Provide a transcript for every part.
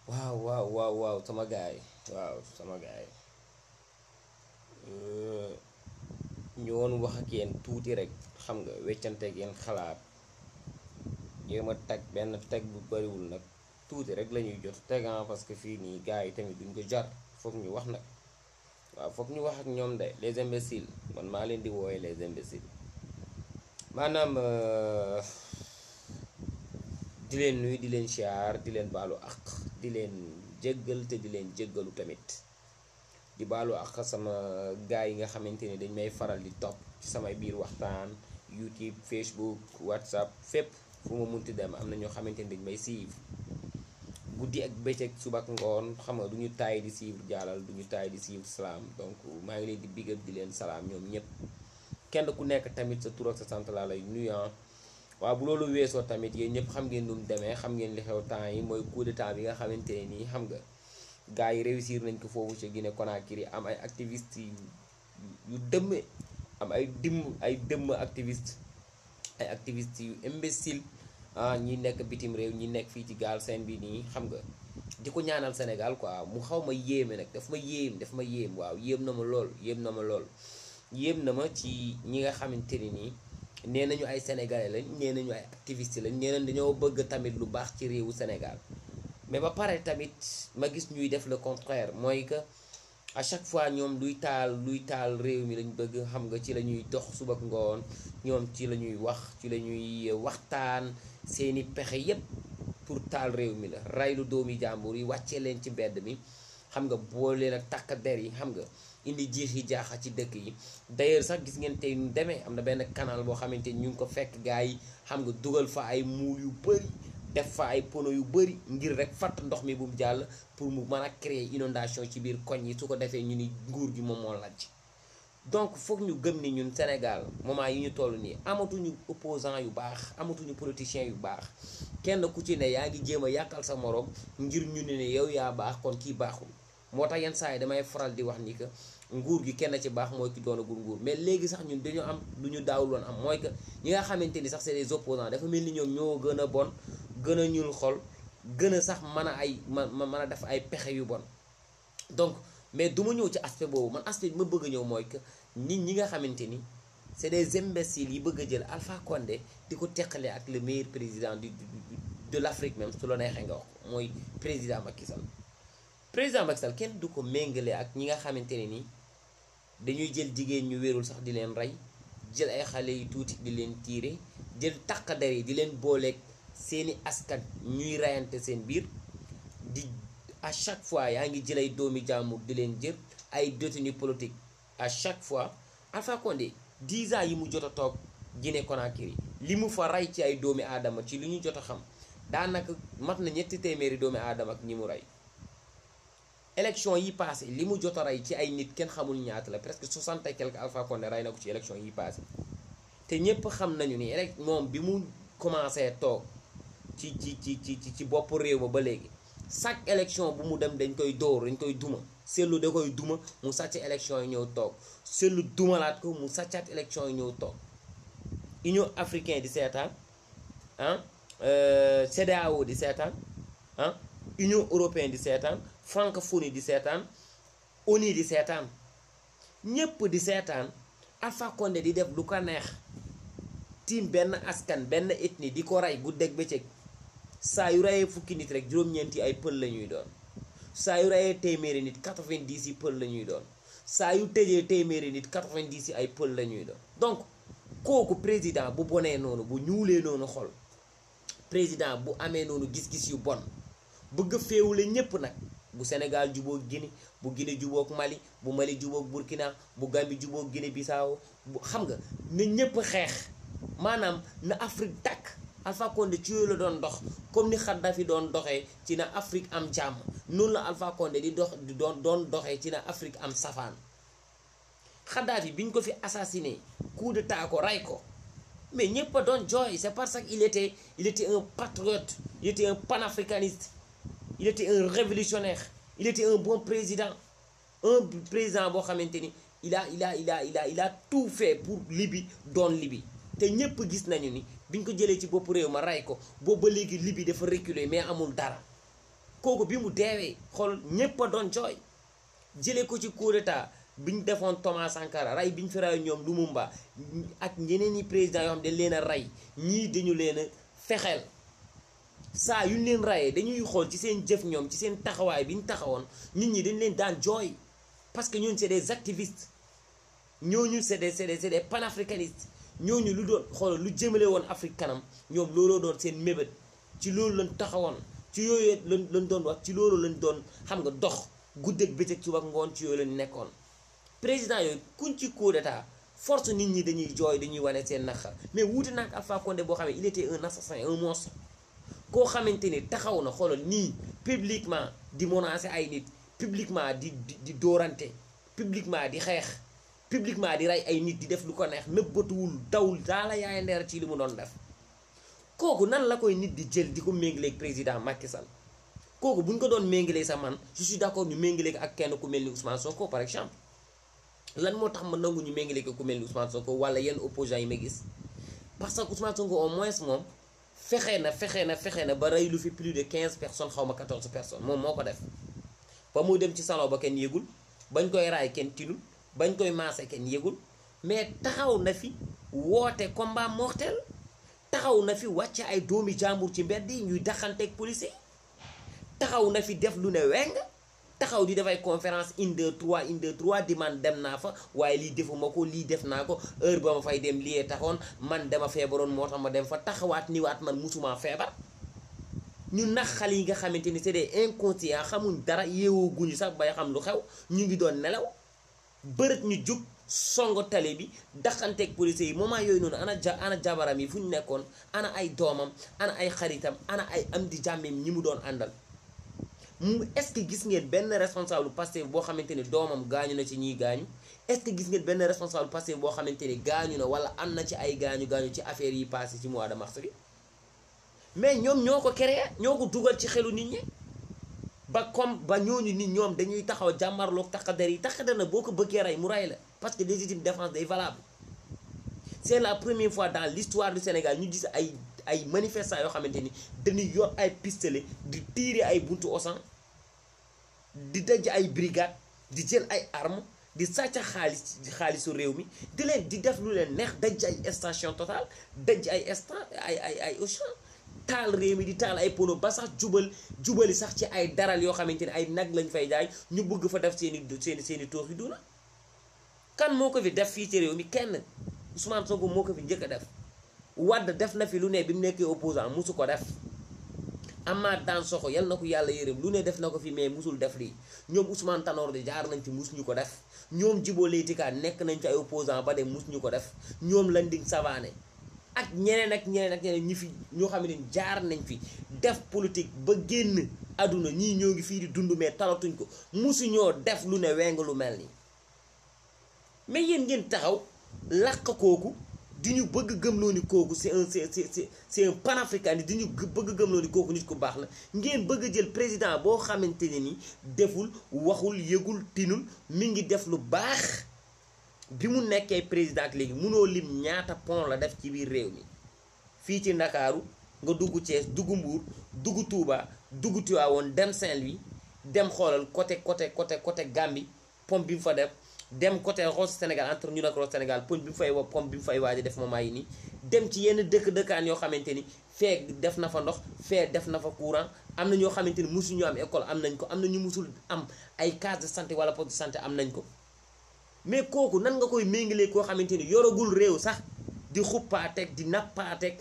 waaw sama gaay sama gaay ñu woon wax ak yéen tuuti rek xam nga weccante ak yéen xalaat jéem a teg benn teg bu bariwul nag tuuti rek la ñuy jot tegan parce que fii nii gars yi tamit duñ ko jar foog ñu wax nag waaw foog ñu wax ak ñoom de les imbéciles man maa leen di wooye les imbéciles maanaam di leen nuyu di leen siyaar di leen baalu ak di leen jéggal te di leen jéggalu tamit di baalu ak sama gars yi nga xamante ni dañ may faral di topp ci samay biir waxtaan YouTube Facebook WhatsApp fépp fu ma munti dem am na ñoo xamante ni dañ may suivre guddi ak bëccëg suba ak ngoon xam nga du ñu taay di suivre jàllal du ñu taay di suivre salaam donc maa ngi leen di big up di leen salaam ñoom ñëpp kenn ku nekk tamit sa tur ak sa sant laa lay nuyu. waaw bu loolu weesoo tamit yéen ñëpp xam ngeen nu mu demee xam ngeen li xew temps yi mooy coup d'état bi nga xamante ne nii xam nga gars yi réussir nañ ko foofu ci Guinée Conakry am ay activistes yu dëmme am ay dëmm activiste ay activistes yu imbécile ñi nekk bitim réew ñi nekk fii ci Galsen bi nii xam nga di ko ñaanal Sénégal quoi mu xaw ma yéeme nag daf ma yéem waaw yéem na ma lool yéem na ma ci ñi nga xamante ne nii nee nañu ay sénégalais lañ nee nañu ay activistes lañ nee nañ dañoo bëgg tamit lu baax ci réewu Sénégal mais ba pare tamit ma gis ñuy def le contraire mooy que à chaque fois ñoom luy taal réew mi lañ bëgg xam nga ci la ñuy dox suba ak ngoon ñoom ci la ñuy wax ci la ñuy waxtaan seeni pexe yépp pour taal réew mi la raylu doomi jàmbur yi wàccee leen ci mbedd mi xam nga boole leen ak takk der yi xam nga indi jiix yi jaaxa ci dëkk yi d'ailleurs sax gis ngeen tey nu demee am na benn canal boo xamante ni ñu ngi ko fekk gars yi xam nga dugal fa ay muul yu bëri def fa ay pono yu bëri ngir rek fatt ndox mi bu mu jàll pour mu mën a créer inondation ci biir koñ yi su ko defee ñu ni nguur gi moom moo lajj donc foog ñu gëm ni ñun Sénégal moment yi ñu toll nii amatuñu opposant yu baax amatuñu politicien yu baax kenn ku ci ne yaa ngi jéem a yàqal sa morom ngir ñu ne yow yaa baax kon kii baaxul moo tax yenn saa yi damay faral di wax ni que nguur gi kenn ci baax mooy ki doonagul nguur mais léegi sax ñun dañoo am lu ñu daawul woon am mooy que ñi nga xamante ni sax c'est des opposants dafa mel ni ñoom ñoo gën a bon gën a ñuul xol gën a sax mën a def ay pexe yu bon donc mais du ma ñëw ci aspect boobu man aspect bi ma bëgg a ñëw mooy que nit ñi nga xamante ni c'est des imbéciles yi bëgg a jël Alpha Condé di ko teqale ak le meilleur président de l'Afrique même su la neexee nga wax mooy président Macky Sall président Macky Sall kenn du ko méngale ak ñi nga xamante ne ni dañuy jël jigéen ñu wérul sax di leen rey jël ay xale yu tuuti di leen tiire jël takk der yi di leen booleeg seeni askan ñuy reyante seen biir di à chaque fois yaa ngi jël ay doomi jàmbur di leen jël ay détenus politiques à chaque fois Alpha Condé 10 ans yi mu jot a toog Guinée Conakry li mu fa rey ci ay doomi aadama ci li ñu jot a xam daanaka mat na 3 téeméeri doomi aadama ak ñi mu rey élection yi passé li mu jot a rey ci ay nit kenn xamul ñaata la presque 60 et quelque Alpha Condé rey na ko ci élection yi passé te ñépp xam nañu ni moom bi mu commencé toog ci bopp réew ma ba léegi chaque élection bu mu dem dañ koy dóor dañ koy duma seetlu da koy duma mu sàcc élection yi ñëw toog seetlu dumalaat ko mu sàccaat élection yi ñëw toog Union africaine di seetaan CEDEAO di seetaan Union européenne di seetaan francophonie di seetaan ONU di seetaan ñépp di seetaan Alpha Condé di def lu ko neex tiim benn askan benn ethnie di ko rey guddeeg bëccëg saa yu reyee fukki nit rek juróom-ñeenti ay pël la ñuy doon saa yu reyee téeméeri nit 90 yi pël la ñuy doon saa yu tëjee téeméeri nit 90 yi ay pël la ñuy doon donc kooku président bu bonee noonu bu ñuulee noonu xol président bu amee noonu gis-gis yu bon bëgg a féewule ñépp nag bu Sénégal jubóog Guinée bu Guinée jubóog Mali bu Mali jubóog Burkina bu Gambie jubóog Guinée Bissau bu xam nga na ñépp xeex maanaam na Afrique tàkk Alpha Condé ci yooyu la doon dox comme ni Kadhafi doon doxee ci na Afrique am jàmm noonu la Alpha Condé di doon doxee ci na Afrique am safaan Kadhafi bi ñu ko fi assassiné coup d'état ko rey ko mais ñépp a doon jooy c'est parce qu'il était un patriote il était un panafricaniste il était un révolutionnaire il était un bon président boo xamante ni il a tout fait pour Libye doon Libye te ñépp gis nañu ni biñ ko jëlee ci bopp réew ma rey ko boobu ba léegi Libye dafa reculer mais amul dara kooku bi mu deewee xool ñépp a doon jooy jëlee ko ci coup d'état bi ñu defoon Thomas Sankara rey bi ñu fi rey ñoom Lumumba ak ñeneen i président yoo xam dañ leen a rey ñii dañu leen a fexeel saa yu ñu leen reyee dañuy xool ci seen jëf ñoom ci seen taxawaay bi ñu taxawoon nit ñi dañ leen daan jooy parce que ñooñu c'est des activistes ñooñu c'est des panafricanistes ñooñu lu doon xool lu jëmale woon Afrique kanam ñoom looloo doon seen mébét ci loolu lañ taxawoon ci yooyu lañ doon wax ci loolu lañ doon xam nga dox guddeeg bëccëg ci wax ngoon ci yooyu lañ nekkoon. président yooyu kuñ ci coup d'état force nit ñi dañuy jooy dañuy wane seen naqar mais wuute nag Alpha Condé boo xam ne il était un assassin un monstre koo xamante ni taxaw na xoolal nii publiquement di menacer ay nit publiquement di dóorante publiquement di xeex publiquement di rey ay nit di def lu ko neex nëbbatuwul dawul daala yaay ndeer ci li mu doon def kooku nan la koy nit di jël di ko méngaleeg président Macky Sall kooku bu ñu ko doon méngalee sa man je suis d'accord ñu méngaleeg ak kenn ku mel ni Ousmane Sonko par exemple lan moo tax ma nangu ñu méngaleeg ku mel ni Ousmane Sonko wala yenn opposants yi ma gis parce que Ousmane Sonko au moins moom fexe na ba rey lu fi plus de 15 personnes xaw ma 14 personnes moom moo ko def ba muy dem ci salon ba kenn yëgul bañ koy raay kenn tinul bañ koy maase kenn yëgul mais taxaw na fi woote combat mortel taxaw na fi wàcce ay doomi jàmbur ci mbedd yi ñuy daxanteeg police yi taxaw na fi def lu ne weng taxaw di dafay conférence 1 2 3 di man dem naa fa waaye lii defuma ko lii def naa ko heure ba ma fay dem lii taxoon man dama feebaroon moo tax ma dem fa taxawaat niwaat man musuma feebar ñu nax xale yi nga xamante ni c'est des inconscients xamuñ dara yeewoo guñu sax bay xam lu xew ñu ngi doon nelaw bërët ñu jug songo tali bi daxanteeg police yi moment yooyu noonu ana jabaram yi fu ñu nekkoon ana ay doomam ana ay xaritam ana ay am di jàmmeem ñi mu doon àndal est-ce que gis ngeen benn responsable Pastef boo xamante ni doomam gaañu na ci ñiy gaañu est-ce que gis ngeen benn responsable Pastef boo xamante ni gaañu na wala am na ci ay gaañu ci affaire yi passé ci mois de mars bi mais ñoom ñoo ko créé ñoo ko dugal ci xelu nit ñi ba ñooñu nit ñoom dañuy taxaw jàmmarloog taqader yi taqader na boo ko bëggee rey mu rey la parce que légitime défense day valable c'est la première fois dans l'histoire du Sénégal ñu gis ay manifestants yoo xamante ni dañuy yor ay pistolet di tirer ay buntu osan di daj ay brigade di jël ay armes di sàcc xaalisu réew mi di def lu leen neex daj ay station Total daj ay ay Auchan taal réew mi di taal ay pono ba sax jubali sax ci ay daral yoo xamante ni ay nag lañ fay jaay ñu bëgg fa def seeni toox yi duna kan moo ko fi def fii ci réew mi kenn Ousmane Sonko moo ko fi njëkk a def Wade def na fi lu ne bi mu nekkee opposant musu ko def Amath Dansokho yal na ko yàlla yërëm lu ne def na ko fi mais musul def lii ñoom Ousmane Tanor di jaar nañ fi mus ñu ko def ñoom Djibo Leyti Ka nekk nañ fi ay opposant ba de mus ñu ko def ñoom Landing Savané ak ñeneen ñi fi ñoo xam ne jaar nañ fi def politique ba génn àdduna ñii ñoo ngi fii di dund mais talatuñ ko musuñoo def lu ne weng lu mel nii mais yéen ngeen taxaw làq kooku di ñu bëgg gëmloo ni kooku c'est un panafricaniste di ñu bëgg gëmloo ni kooku nit ku baax la ngeen bëgg jël président boo xamante ne ni deful waxul yëgul tinul mi ngi def lu baax bi mu nekkee président ak léegi munoo lim ñaata pont la def ci biir réew mi fii ci Ndakaaru nga dugg Thiès dugg Mbour dugg Touba dugg Tivaouane dem Saint-Louis dem xoolal côté Gambie pont bi mu fa def dem côté Rosso Sénégal entre ñu nag Rosso Sénégal pont bi mu fay waaj a def moment yi nii dem ci yenn dëkkaan yoo xamante ni fee def na fa ndox fee def na fa courant am na ñoo xamante ni musuñu am école am nañ ko am na ñu musul am ay case de santé wala poste de santé am nañ ko mais kooku nan nga koy méngalee koo xamante ni yoragul réew sax di xuppaateeg di nappaateeg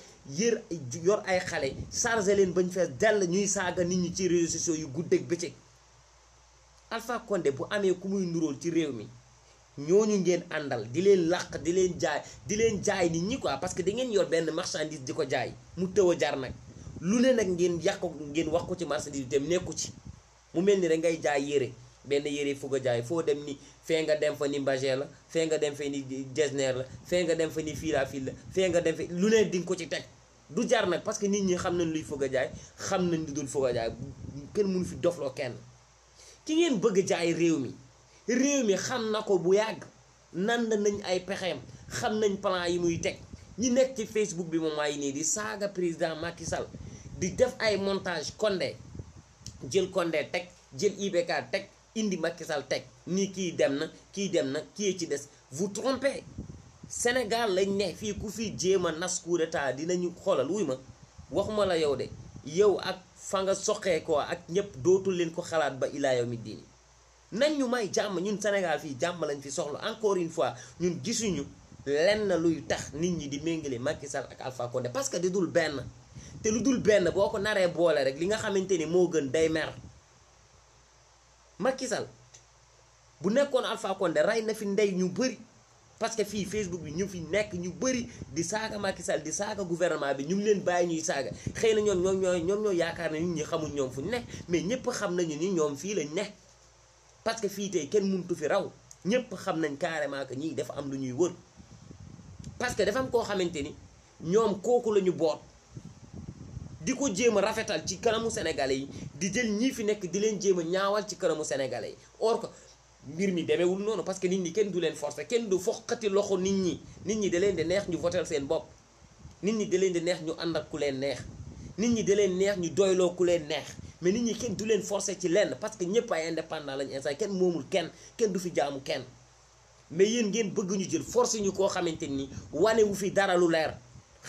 yor ay xale chargé leen bañ fees dell ñuy saaga nit ñi ci réseaux sociaux yu guddeeg bëccëg Alpha Condé bu amee ku muy nuróol ci réew mi ñooñu ngeen àndal di leen làq di leen jaay nit ñi quoi parce que da ngeen yor benn marchandise di ko jaay mu tëw a jar nag lu ne nag ngeen yàq ko ngeen wax ko ci marchandise bi dem nekku ci mu mel ni rek ngay jaay yére benn yére fugg a jaay foo dem ni fee nga dem fa ni Mbagé la fee nga dem fa ni Jesner la fee nga dem fa ni fil la fee nga dem fa lu ne di nga ko ci teg du jar nag parce que nit ñi xam nañ luy fugg a jaay xam nañ lu dul fugg a jaay kenn mënu fi dofloo kenn ki ngeen bëgg jaay réew mi xam na ko bu yàgg nan nañ ay pexeem xam nañ plan yi muy teg ñi nekk ci Facebook bi moment yi nii di saaga président Macky Sall di def ay montage Condé jël Condé teg jël IBK teg indi Macky Sall teg nii kii dem na kii ci des. Vous trompez. Sénégal lañ ne fii ku fi jéem a nas coup d'état dinañu xoolal wuy ma waxuma la yow de yow ak fa nga soqee ko ak ñëpp dootul leen ko xalaat ba ilaa yow mi diini nañ ñu may jàmm. ñun Sénégal fii jàmm lañ fi soxla. encore une fois ñun gisuñu lenn luy tax nit ñi di méngale Macky Sall ak Alpha Condé parce que di dul benn te lu dul benn boo ko naree boole rek li nga xamante ni moo gën day mer. Macky Sall bu nekkoon Alpha Condé rey na fi ndey ñu bëri parce que fii Facebook bi ñu fi nekk ñu bëri di saaga Macky Sall di saaga gouvernement bi ñu ngi leen bàyyi ñuy saaga xëy na ñoom ñoo yaakaar ne nit ñi xamuñ ñoom fu ñu ne mais ñëpp xam nañu ni ñoom fii lañ ne parce que fii tey kenn mënutu fi raw ñëpp xam nañ carrément que ñii dafa am lu ñuy wër parce que dafa am koo xamante ni ñoom kooku la ñu boot di ko jéem a rafetal ci kanamu sénégalais yi di jël ñii fi nekk di leen jéem a ñaawal ci kanamu sénégalais yi or que mbir mi demeewul noonu parce que nit ñi kenn du leen forcer kenn du foqati loxo nit ñi da leen di neex ñu votel seen bopp nit ñi da leen di neex ñu ànd ak ku leen neex nit ñi da leen neex ñu doyloo ku leen neex mais nit ñi kenn du leen forcer ci lenn parce que ñëpp ay indépendant lañu instant kenn moomul kenn du fi jaamu kenn mais yéen ngeen bëgg ñu jël force ñu koo xamante ni wane wu fi dara lu leer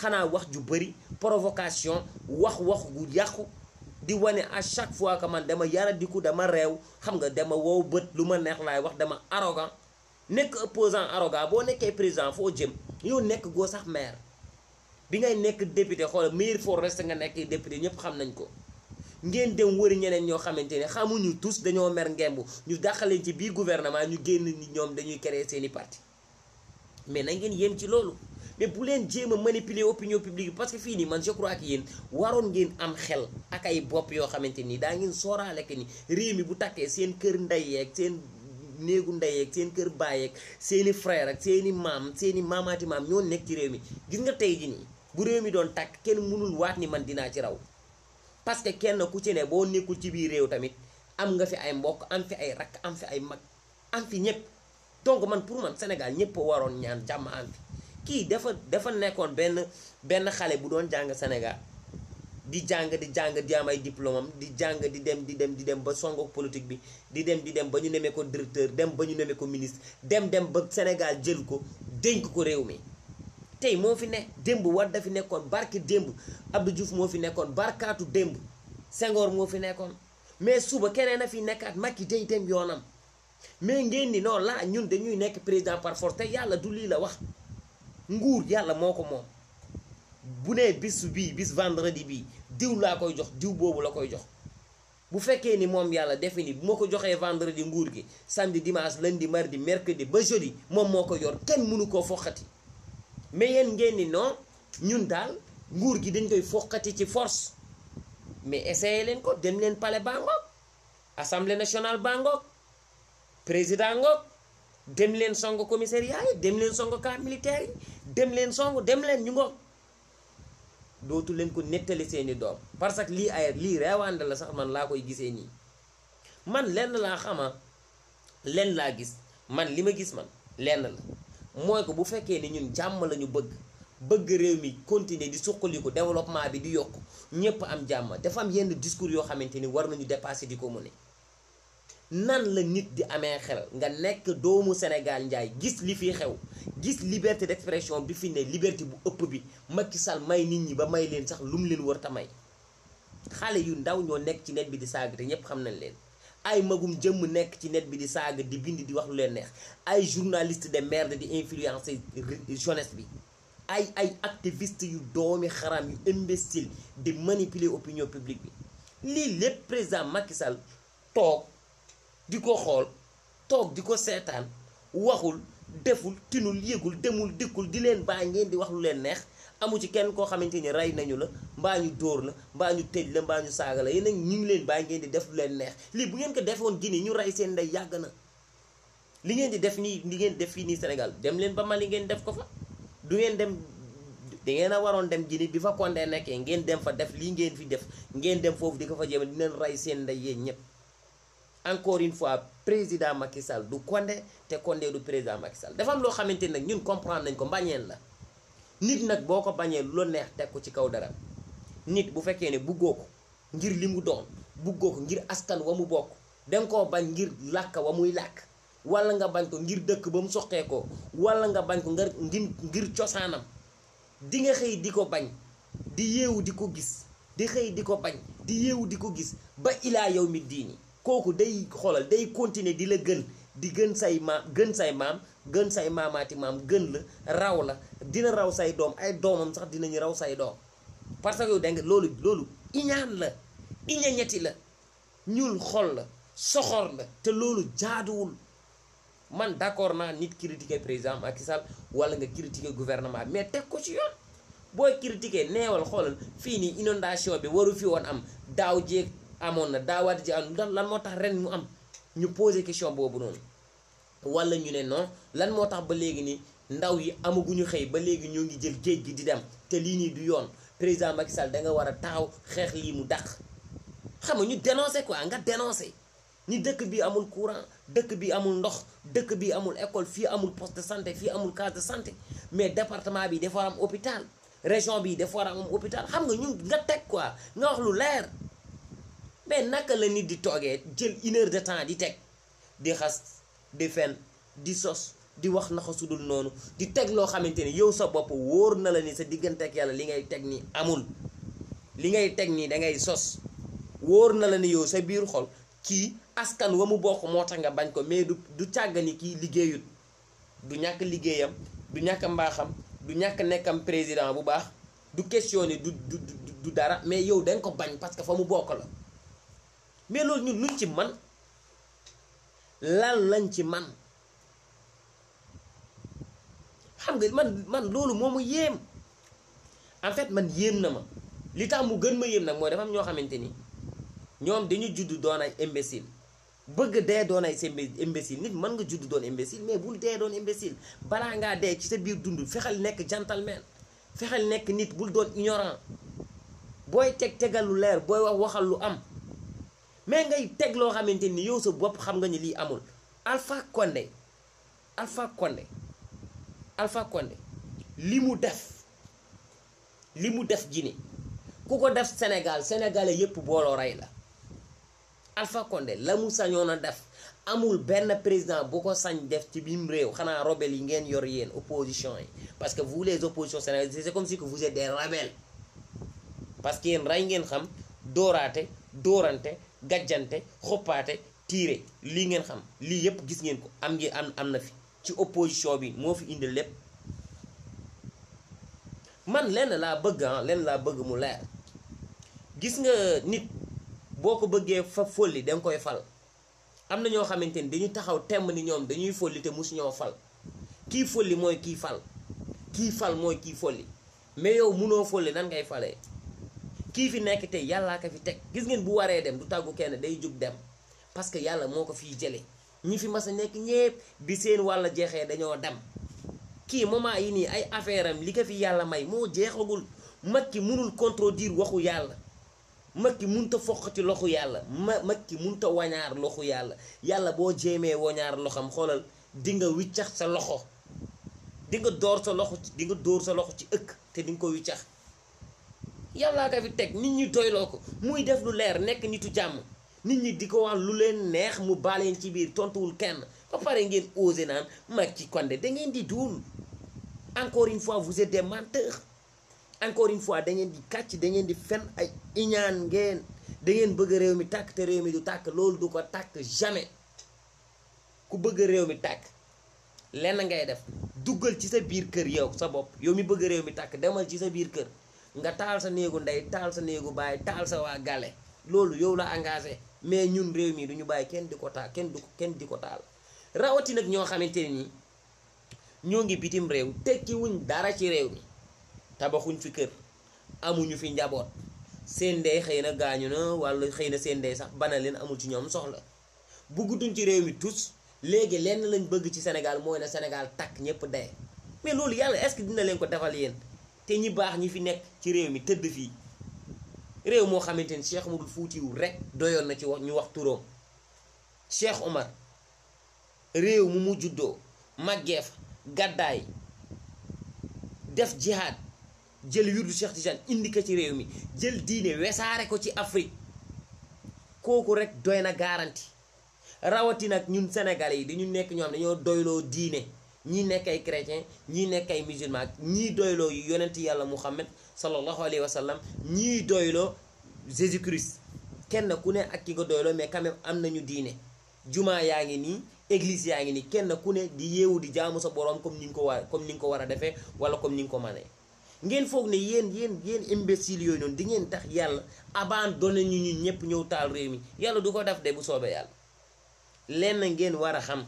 xanaa wax ju bëri provocation wax gu yàqu di wane à chaque fois que man dama yaradiku dama réew xam nga dama wow bët lu ma neex laay wax dama arrogant nekk opposant arrogant boo nekkee président foo jëm yow nekk goo sax maire bi ngay nekk député xoolal maire foo reste nga nekk député ñëpp xam nañ ko ngeen dem wëri ñeneen ñoo xamante ne xamuñu tous dañoo mer ngemb ñu dàqaleen ci biir gouvernement ñu génn ni ñoom dañuy créer seeni parti mais na ngeen yem ci loolu mais bu leen jéem a manipuler opinion publique parce que fii nii man je crois que yéen waroon ngeen am xel ak ay bopp yoo xamante ni daa ngeen sooraale que ni réew mi bu takkee seen kër ndey yeeg seen néegu ndey yeeg seen kër baay yeeg seeni frère ak seeni maam seeni maamaati maam ñoo nekk ci réew mi gis nga tey ji nii bu réew mi doon takk kenn mënul waat ni man dinaa ci raw parce que kenn ku ci ne boo nekkul ci biir réew tamit am nga fi ay mbokk am fi ay rakk am fi ay mag am fi ñëpp donc man pour man Sénégal ñëpp waroon ñaan jàmm am fi kii dafa nekkoon benn xale bu doon jàng Sénégal di jàng di am ay diplôme am di jàng di dem ba songo politique bi di dem ba ñu nemee ko directeur dem ba ñu nemee ko ministre dem ba Sénégal jël ko dénk ko réew mi tey moo fi ne démb Wade dafi nekkoon barki démb Abdou Diouf moo fi nekkoon barkaatu démb Senghor moo fi nekkoon mais suba keneen a fi nekkaat Macky day dem yoonam mais ngeen ni non la ñun dañuy nekk président par force te yàlla du lii la wax nguur yàlla moo ko moom bu nee bis vendredi bii diw laa koy jox diw boobu la koy jox bu fekkee ni moom yàlla defe ni bu ma ko joxee vendredi nguur gi samedi dimanche lundi mardi mercredi ba jeudi moom moo ko yor kenn mënu koo foqati mais yéen ngeen ni non ñun daal nguur gi dañ koy foqati ci force mais essayé leen ko dem leen palais bangoog assemblée nationale bangoog président ngoog dem leen songo commissariat yi dem leen songo camp militaire yi dem leen ñu ngoog dootu leen ko nettali seeni doom parce que lii reewaande la sax man laa koy gisee nii man lenn laa xama lenn laa gis man li ma gis man lenn la mooy ko bu fekkee ni ñun jàmm lañu bëgg réew mi continuer di suqaliku développement bi di yokk ñépp am jàmm dafa am yenn discours yoo xamante ni war nañu dépasser di ko mëne nan la nit di amee xel nga nekk doomu Sénégal njaay gis li fi xew gis liberté d'expression bi fi ne liberté bu ëpp bi Macky Sall may nit ñi ba may leen sax lu mu leen war ta may xale yu ndaw ñoo nekk ci net bi di saaga te ñépp xam nañ leen ay magum jëmm nekk ci net bi di saaga di bind di wax lu leen neex ay journaliste de merde di influencer jeunesse bi ay activiste yu doomi xaram yu imbécile di manipuler opinion publique bi lii lépp président Macky Sall toog di ko xool toog di ko seetaan waxul deful tinul yëgul demul dikkul di leen baa ngeen di wax lu leen neex amu ci kenn koo xamante ni rey nañu la mbaa ñu dóor la mbaa ñu tëj la mbaa ñu saaga la yéen ñu ngi leen baa ngeen di def lu leen neex lii bu ngeen ko defoon Guinée ñu rey seen ndey yàgg na li ngeen di def nii li ngeen def fii nii Sénégal dem leen ba Mali ngeen def ko fa du ngeen dem da ngeen a waroon dem Guinée bi fa Condé nekkee ngeen dem fa def lii ngeen fi def ngeen dem foofu di ko fa jéem di leen rey seen ndey yéen ñëpp encore une fois président Macky Sall du Condé te Condé du président Macky Sall dafa am loo xamante ni nag ñun comprendre nañ ko mbañeel la nit nag boo ko bañee lu la neex teg ko ci kaw dara nit bu fekkee ne buggoo ko ngir li mu doon buggoo ko ngir askan wa mu bokk danga koo bañ ngir làkk wa muy làkk wala nga bañ ko ngir dëkk ba mu soqee ko wala nga bañ ko ngir cosaanam di nga xëy di ko bañ di yeewu di ko gis di xëy di ko bañ di yeewu di ko gis ba ilaa yow mi diini kooku day xoolal day continuer di la gën di gën say maam gën say maamaati maam gën la raw la dina raw say doom ay doomam sax dinañu raw say doom parce que yow danga loolu iñaan la iñañeti la ñuul xol la soxor la te loolu jaaduwul. man d'accord naa nit critiquer président Macky Sall wala nga critiquer gouvernement mais teg ko ci yoon booy critiquer neewal xoolal fii nii inondation bi waru fi woon am daaw jéeg amoon na daawaati ji am lan moo tax ren mu am ñu poser question boobu noonu wala ñu ne non lan moo tax ba léegi nii ndaw yi amaguñu xëy ba léegi ñoo ngi jël géej gi di dem te lii nii du yoon président Macky Sall da nga war a taxaw xeex lii mu dàq xam nga ñu dénoncer quoi nga dénoncer ni dëkk bi amul courant dëkk bi amul ndox dëkk bi amul école fii amul poste de santé fii amul case de santé mais département bi dafa war am hôpital région bi dafa war am hôpital xam nga ñu nga teg quoi nga wax lu leer mais naka la nit di toogee jël 1 heure de temps di teg di xas di fen di sos di wax naka sudul noonu di teg loo xamante ni yow sa bopp wóor na la ni sa diggante ak yàlla li ngay teg nii amul li ngay teg nii dangay sos wóor na la ni yow sa biir xol kii askan wa mu bokk moo tax nga bañ ko mais du càggani kii liggéeyut du ñàkk liggéeyam du ñàkk mbaaxam du ñàkk nekkam président bu baax du questionné du dara mais yow danga ko bañ parce que fa mu bokk la mais loolu ñun luñ ci man lan lañ ci man xam nga man loolu moo ma yéem en fait man yéem na ma li tax mu gën ma yéem nag mooy dafa am ñoo xamante ni ñoom dañu judd doon ay imbécile bëgg dee doon ay imbécile nit mën nga judd doon imbécile mais bul dee doon imbécile balaa ngaa dee ci sa biir dund fexeel nekk gentleman fexeel nekk nit bul doon ignorant booy tegal lu leer booy waxal lu am mais ngay teg loo xamante ni yow sa bopp xam nga ni lii amul. Alpha Condé li mu def Guinée ku ko def sénégalais yépp booloo rey la. Alpha Condé la mu sañoon a def amul benn président bu ko sañ def ci biim réew xanaa rebelle yi ngeen yor yéen opposition yi parce que vous les oppositions sénégalaises c'est comme si que vous êtes des rebelles parce que yéen rey ngeen xam dóorante gàjjante xoppaate tiire lii ngeen xam lii yépp gis ngeen ko am na fi ci opposition bi moo fi indi lépp man lenn laa bëgg mu leer gis nga nit boo ko bëggee fa folli danga koy fal am na ñoo xamante ni dañu taxaw temm ni ñoom dañuy folli te musu ñoo fal kii folli mooy kii fal mooy kii folli mais yow munoo folli nan ngay falee kii fi nekk tey yàllaa ko fi teg gis ngeen bu waree dem du tàggu kenn day jóg dem parce que yàlla moo ko fiy jële ñi fi mas a nekk ñépp bi seen wàlla jeexee dañoo dem kii moment yi nii ay affaire am li ko fi yàlla may moo jeexagul Macky munul contredire waxu yàlla Macky munta foqati loxu yàlla Macky munta wañaar loxu yàlla boo jéemee wañaar loxam xoolal di nga wiccax sa loxo di nga dóor sa loxo ci ëkk te di nga ko wiccax yàllaa ka fi teg nit ñi doyloo ko muy def lu leer nekk nitu jàmm nit ñi di ko wax lu leen neex mu baaleen ci biir tontuwul kenn ba pare ngeen osé naan Macky Condé da ngeen di duul encore une fois vous êtes des menteurs encore une fois da ngeen di kàcc da ngeen di fen ay iñaan ngeen da ngeen bëgg réew mi tàkk te réew mi du tàkk loolu du ko tàkk jamais ku bëgg réew mi tàkk lenn ngay def duggal ci sa biir kër yow sa bopp yow mi bëgg réew mi tàkk demal ci sa biir kër nga taal sa néegu ndey taal sa néegu baay taal sa waa gale loolu yow la engagé mais ñun réew mi duñu bàyyi kenn di ko taal kenn di ko taal rawati nag ñoo xamante ne nii ñoo ngi bitim réew tekki wuñ dara ci réew mi tabaxuñ fi kër amuñu fi njaboot seen ndey xëy na gaañu na wala xëy na seen ndey sax bana leen amul ci ñoom soxla buggutuñ ci réew mi tous léegi lenn lañ bëgg ci Sénégal mooy na Sénégal takk ñëpp dee mais loolu yàlla est-ce que dina leen ko defal yéen te ñi baax ñi fi nekk ci réew mi tëdd fii réew moo xamante ni Cheikh Oumar Foutiyou rek doyoon na ci wax ñu wax turoom Cheikh Oumar réew mu juddoo màggee fa gàddaay def jihaad jël wirdu Cheikh Tidiane indi ko ci réew mi jël diine wesaare ko ci Afrique kooku rek doy na garanti rawati nag ñun sénégalais yi dañu nekk ñoo xam dañoo doyloo diine ñii nekk ay chrétien ñii nekk ay musulman ñii doyloo yu yonent yàlla Muhammad sallallahu alayhi wa sallam ñii doyloo Jésus Christ kenn ku ne ak ki nga doyloo mais quand même am nañu diine jumaa yaa ngi nii église yaa ngi nii kenn ku ne di yeewu di jaamu sa borom comme ni nga ko war a defee wala comme ni nga ko mënee ngeen foog ne yéen imbécile yooyu noonu di ngeen tax yàlla abandonné ñu ñun ñëpp ñëw taal réew mi yàlla du ko def de bu soobee yàlla lenn ngeen war a xam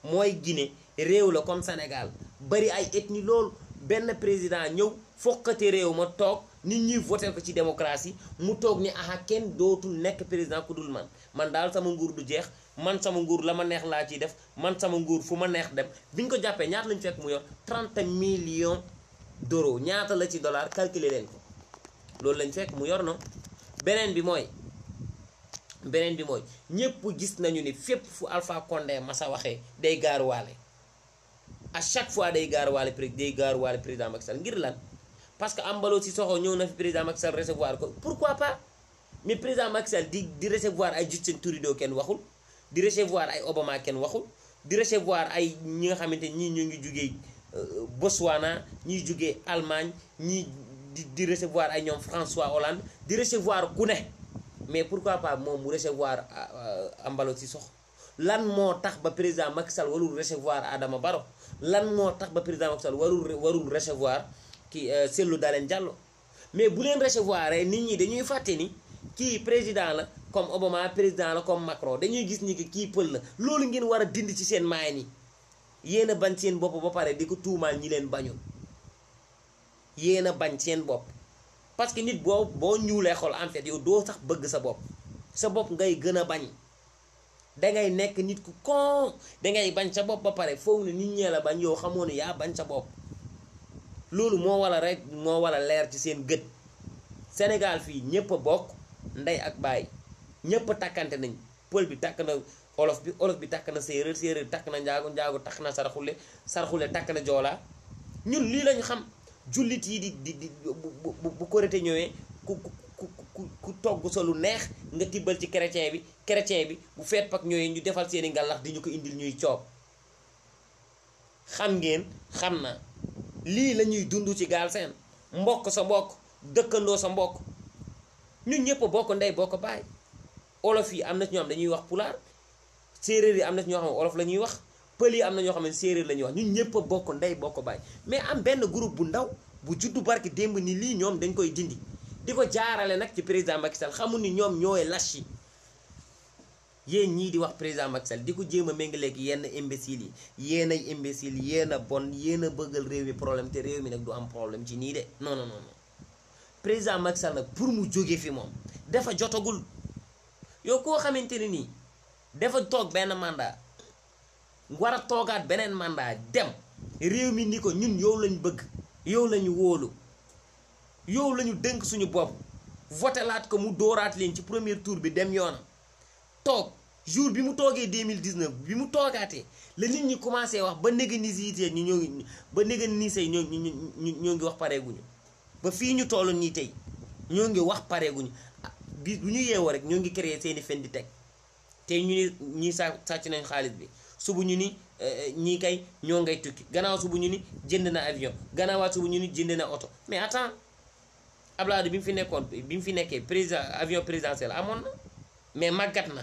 mooy Guinée réew la comme Sénégal bari ay ethnie loolu benn président ñëw fokkati réew ma toog nit ñi voté ko ci démocratie mu toog ni aha kenn dootul nekk président ku dul man daal sama nguur du jeex man sama nguur la ma neex laa ciy def man sama nguur fu ma neex dem bi ñu ko jàppee ñaata lañu fekk mu yor 30 millions d'euros ñaata la ci dollar calculer leen ko loolu lañ fekk mu yor no beneen bi mooy ñëpp gis nañu ni fépp fu Alpha Condé masa waxee day gaaruwaale à chaque fois day gaaruwaale président Macky Sall ngir lan parce que Embalo Sissoko ñëw na fi président Macky Sall recevoir ko pourquoi pas mais président Macky Sall di recevoir ay Justin Trudeau kenn waxul di recevoir ay Obama kenn waxul di recevoir ay ñi nga xamante ñii ñu ngi jugee Botswana ñiy jugee Allemagne ñii di recevoir ay ñoom François Hollande di recevoir ku ne mais pourquoi pas moom mu recevoir Embalo Sissoko lan moo tax ba président Macky Sall warul recevoir Adama Barrow lan moo tax ba président Macky Sall warul recevoir ki Cellou Dalein Diallo mais bu leen recevoir nit ñi dañuy fàtte ni kii président la comme Obama président la comme Macron dañuy gis ni que kii pël la loolu ngeen war a dindi ci seen maay ni yéen a bañ seen bopp ba pare di ko tuumaal ñi leen bañul yéen a bañ seen bopp parce que nit boo ñuulee xol en fait yow doo sax bëgg sa bopp ngay gën a bañ dangay nekk nit ku kon dangay bañ sa bopp ba pare foog ne nit ñee la bañ yow xamoo ne yaa bañ sa bopp loolu moo wala leer ci seen gët Sénégal fii ñëpp a bokk ndey ak baay ñëpp a takkante nañ pël bi takk na olof bi takk na séeréer takk na njaago takk na saraxule takk na joolaa ñun lii lañu xam jullit yi di bu korité ñëwee ku togg sa lu neex nga tibbal ci chrétien bi bu feet pak ñëwee ñu defal seeni ngalax di ñu ko indil ñuy coob xam ngeen xam na lii la ñuy dund ci Galsen mbokk sa mbokk dëkkandoo sa mbokk ñun ñëpp bokk ndey bokk baay olof yi am na ci ñoo xam dañuy wax pulaar séeréer yi am na ci ñoo xam ne olof la ñuy wax pël yi am na ñoo xam ne séeréer la ñuy wax ñun ñëpp bokk ndey bokk baay mais am benn groupe bu ndaw bu juddu barki démb ni lii ñoom dañ koy dindi di ko jaarale nag ci président Macky Sall xamul ni ñoom ñooy lâche yi yéen ñii di wax président Macky Sall di ko jéem a méngaleeg yenn imbéciles yi yéen ay imbéciles yéen a bon yéen a bëggal réew mi problème te réew mi nag du am problème ci nii de non président Macky Sall nag pour mu jóge fi moom dafa jotagul yow koo xamante ne nii dafa toog benn mandat war a toogaat beneen mandat dem réew mi ni ko ñun yow lañ bëgg yow lañu wóolu yow lañu dënk suñu bopp voté laat ko mu dooraat leen ci premier tour bi dem yoonam toog jour bi mu toogee 2019 bi mu toogaatee la nit ñi commencé wax ba néganisité ñu ñoo ngi wax pareeguñu ba fii ñu toll nii tey ñoo ngi wax pareeguñu bi bu ñu yeewoo rek ñoo ngi créer seeni fen di teg tey ñu ni ñii sàcc nañ xaalis bi subu ñu ni ñii kay ñoo ngay tukki gannaaw subu ñu ni jënd na avion gannaawaat subu ñu ni jënd na oto mais attends Abdoulaye bi mu fi nekkee président avion présidentiel amoon na mais màggat na